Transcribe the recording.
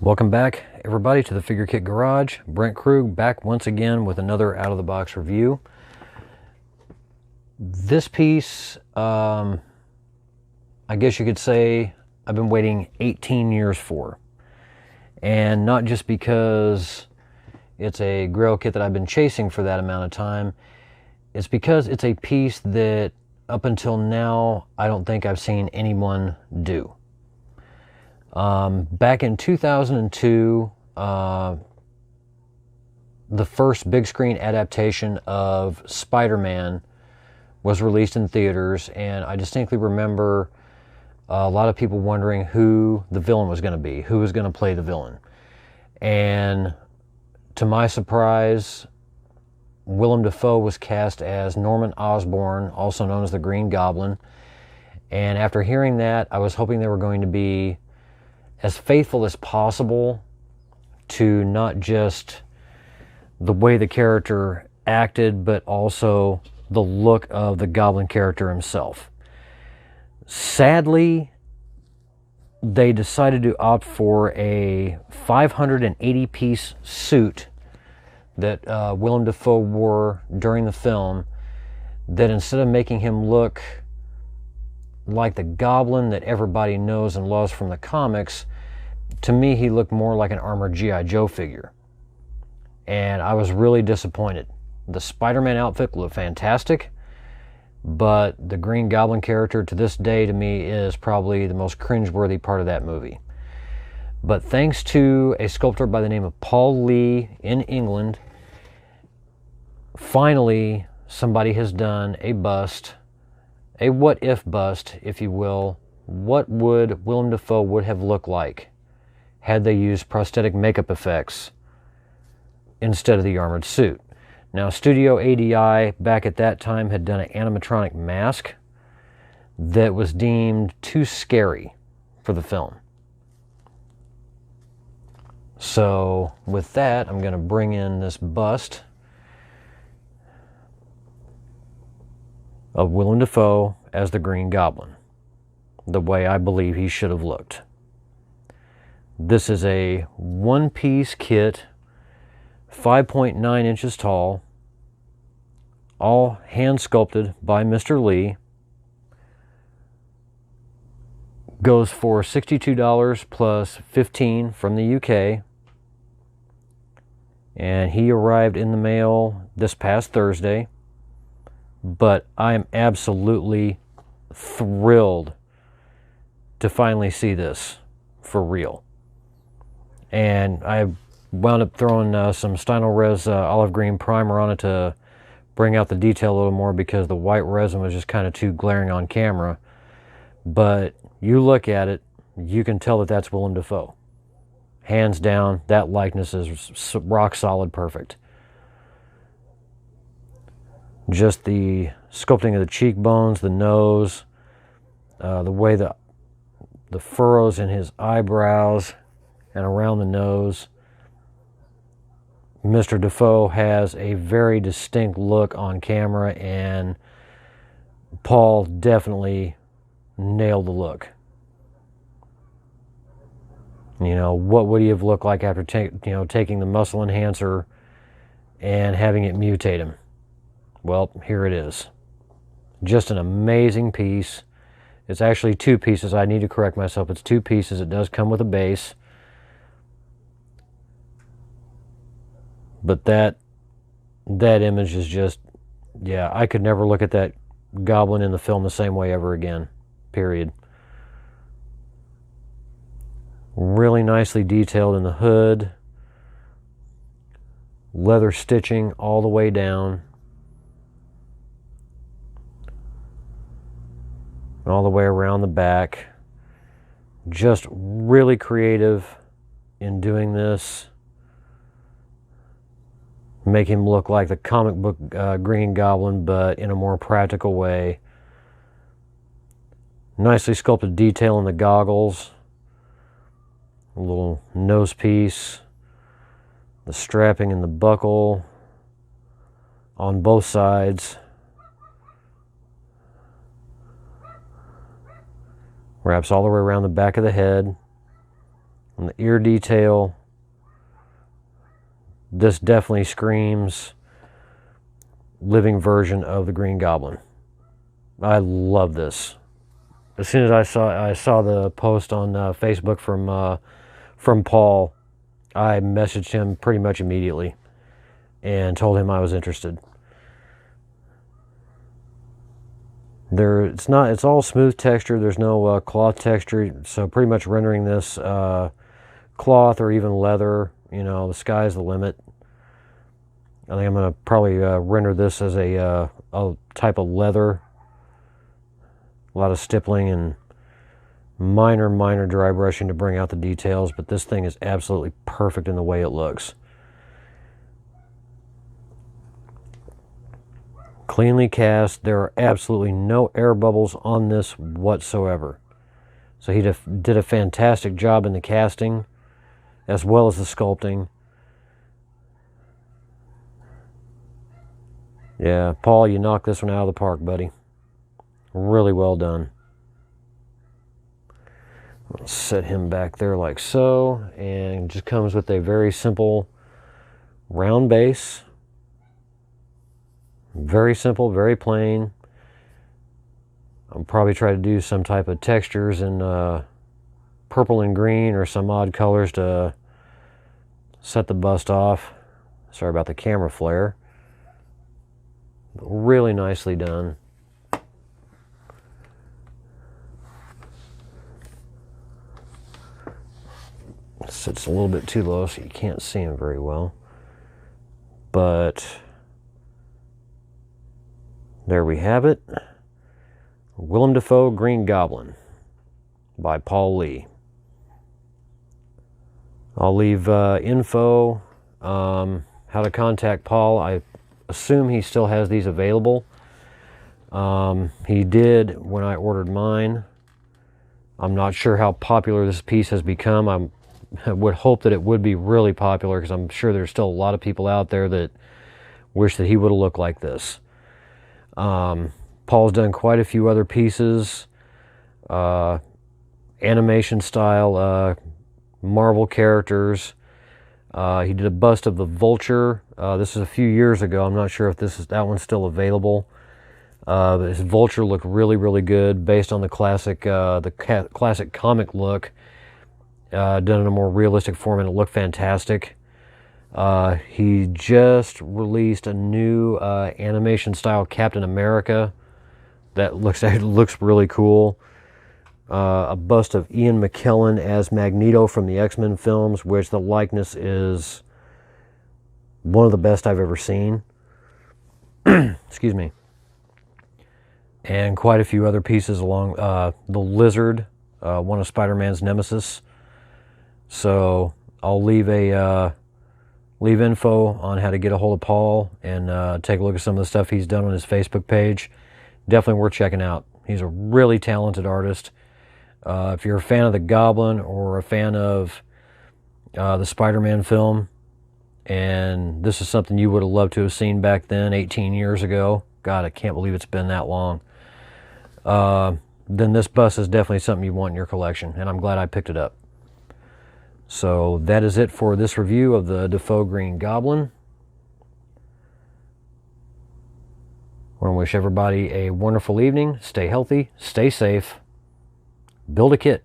Welcome back, everybody, to the Figure Kit Garage. Brent Krug back once again with another out-of-the-box review. This piece, I guess you could say I've been waiting 18 years for. And not just because it's a Grail kit that I've been chasing for that amount of time. It's because it's a piece that, up until now, I don't think I've seen anyone do. Back in 2002, the first big screen adaptation of Spider-Man was released in theaters, and I distinctly remember a lot of people wondering who the villain was going to be, who was going to play the villain. And to my surprise, Willem Dafoe was cast as Norman Osborn, also known as the Green Goblin. And after hearing that, I was hoping they were going to be as faithful as possible to not just the way the character acted, but also the look of the Goblin character himself. Sadly, they decided to opt for a 580-piece suit that Willem Dafoe wore during the film, that instead of making him look like the Goblin that everybody knows and loves from the comics, to me he looked more like an armored G.I. Joe figure. And I was really disappointed. The Spider-Man outfit looked fantastic, but the Green Goblin character to this day to me is probably the most cringeworthy part of that movie. But thanks to a sculptor by the name of Paul Lee in England, finally somebody has done a bust, a what-if bust, if you will. What would Willem Dafoe would have looked like had they used prosthetic makeup effects instead of the armored suit? Now, Studio ADI back at that time had done an animatronic mask that was deemed too scary for the film. So with that, I'm going to bring in this bust of Willem Dafoe as the Green Goblin, the way I believe he should have looked. This is a one-piece kit, 5.9 inches tall, all hand sculpted by Mr. Lee. Goes for $62 plus $15 from the UK. And he arrived in the mail this past Thursday. But I am absolutely thrilled to finally see this for real. And I wound up throwing some Stynylrez olive green primer on it to bring out the detail a little more, because the white resin was just kind of too glaring on camera. But you look at it, you can tell that that's Willem Dafoe. Hands down, that likeness is rock solid perfect. Just the sculpting of the cheekbones, the nose, the way the furrows in his eyebrows and around the nose. Mr. Dafoe has a very distinct look on camera, and Paul definitely nailed the look. You know, what would he have looked like after taking the muscle enhancer and having it mutate him? Well, here it is. Just an amazing piece. It's actually two pieces. I need to correct myself. It's two pieces. It does come with a base. But that image is just, yeah, I could never look at that Goblin in the film the same way ever again. Period. Really nicely detailed in the hood. Leather stitching all the way down. All the way around the back. Just really creative in doing this. Make him look like the comic book Green Goblin, but in a more practical way. Nicely sculpted detail in the goggles. A little nose piece. The strapping and the buckle on both sides. Wraps all the way around the back of the head. And the ear detail, this definitely screams living version of the Green Goblin. I love this. As soon as I saw the post on Facebook from Paul, I messaged him pretty much immediately and told him I was interested. It's all smooth texture. There's no cloth texture, so pretty much rendering this cloth or even leather. You know, the sky's the limit. I think I'm going to probably render this as a type of leather. A lot of stippling and minor dry brushing to bring out the details, but this thing is absolutely perfect in the way it looks. Cleanly cast. There are absolutely no air bubbles on this whatsoever. So he did a fantastic job in the casting as well as the sculpting. Yeah, Paul, you knocked this one out of the park, buddy. Really well done. Let's set him back there like so, and it just comes with a very simple round base. Very simple, very plain. I'll probably try to do some type of textures in purple and green or some odd colors to set the bust off. Sorry about the camera flare. Really nicely done. Sits a little bit too low so you can't see him very well. But there we have it. Willem Dafoe Green Goblin by Paul Lee. I'll leave info, how to contact Paul. I assume he still has these available. He did when I ordered mine. I'm not sure how popular this piece has become. I would hope that it would be really popular, because I'm sure there's still a lot of people out there that wish that he would have looked like this. Paul's done quite a few other pieces, animation style, Marvel characters. He did a bust of the Vulture. This is a few years ago. I'm not sure if that one's still available. But his Vulture looked really good, based on the classic classic comic look, done in a more realistic form, and it looked fantastic. He just released a new animation style Captain America that looks really cool. A bust of Ian McKellen as Magneto from the X-Men films, which the likeness is one of the best I've ever seen. Excuse me. And quite a few other pieces along the Lizard, one of Spider-Man's nemesis. So I'll leave info on how to get a hold of Paul and take a look at some of the stuff he's done on his Facebook page. Definitely worth checking out. He's a really talented artist. If you're a fan of the Goblin or a fan of the Spider-Man film, and this is something you would have loved to have seen back then, 18 years ago. God, I can't believe it's been that long. Then this bust is definitely something you want in your collection, and I'm glad I picked it up. So that is it for this review of the Dafoe Green Goblin. I want to wish everybody a wonderful evening. Stay healthy, stay safe, build a kit.